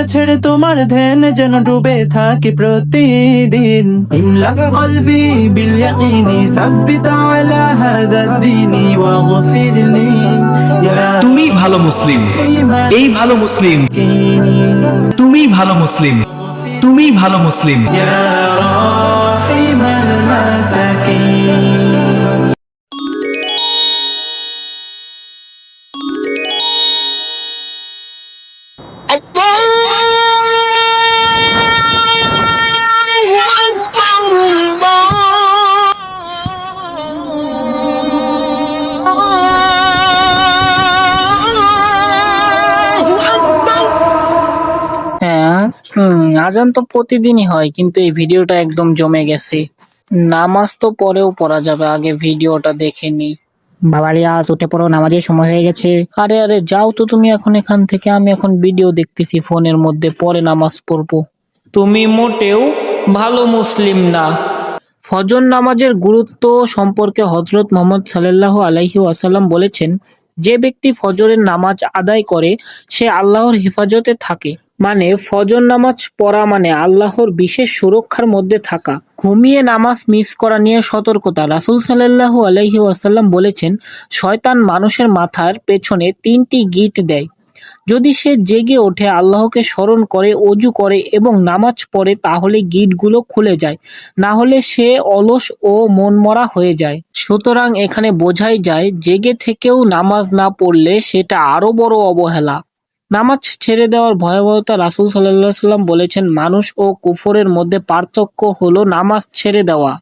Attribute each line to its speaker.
Speaker 1: দুনিয়া ছেড়ে তোমার ধ্যান যেন ডুবে থাকি প্রতিদিন। ইমলা কলবি বিল ইয়াকিনি সাব্বিত আলা হাযা দ্বীনি ওয়াগফিরলি ইয়া
Speaker 2: তুমি ভালো মুসলিম, এই ভালো মুসলিম, তুমি ভালো মুসলিম, তুমি ভালো মুসলিম।
Speaker 1: ইয়া রাহিমাল মাসাকিন।
Speaker 3: হ্যাঁ, আজান তো প্রতিদিনই হয়, কিন্তু এই ভিডিওটা একদম জমে গেছে। নামাজ তো পরেও পড়া যাবে, আগে ভিডিওটা দেখে নিই। বাবারি, আজ উঠে পড়ো, নামাজের সময় হয়ে গেছে। আরে আরে, যাও তো তুমি এখন এখান থেকে, আমি এখন ভিডিও দেখতেছি ফোনের মধ্যে, পরে নামাজ পড়বো। তুমি মোটেও ভালো মুসলিম না। ফজর নামাজের গুরুত্ব সম্পর্কে হযরত মুহাম্মদ সাল্লাল্লাহু আলাইহি ওয়াসাল্লাম বলেছেন, যে ব্যক্তি ফজরের নামাজ আদায় করে সে আল্লাহর হেফাজতে থাকে। মানে ফজর নামাজ পড়া মানে আল্লাহর বিশেষ সুরক্ষার মধ্যে থাকা। ঘুমিয়ে নামাজ মিস করা নিয়ে সতর্কতা। রাসূল সাল্লাল্লাহু আলাইহি ওয়াসাল্লাম বলেছেন, শয়তান মানুষের মাথার পেছনে 3টি গিঁট দেয়। যদি সে জেগে ওঠে, আল্লাহকে স্মরণ করে, অজু করে এবং নামাজ পড়ে, তাহলে গিঁটগুলো খুলে যায়, না হলে সে অলস ও মনমরা হয়ে যায়। সুতরাং এখানে বোঝাই যায়, জেগে থেকেও নামাজ না পড়লে সেটা আরো বড় অবহেলা। নামাজ ছেড়ে দেওয়ার ভয়াবহতা। রাসূল সাল্লাল্লাহু আলাইহি ওয়াসাল্লাম বলেছেন, মানুষ ও কুফরের মধ্যে পার্থক্য হলো নামাজ ছেড়ে দেওয়া।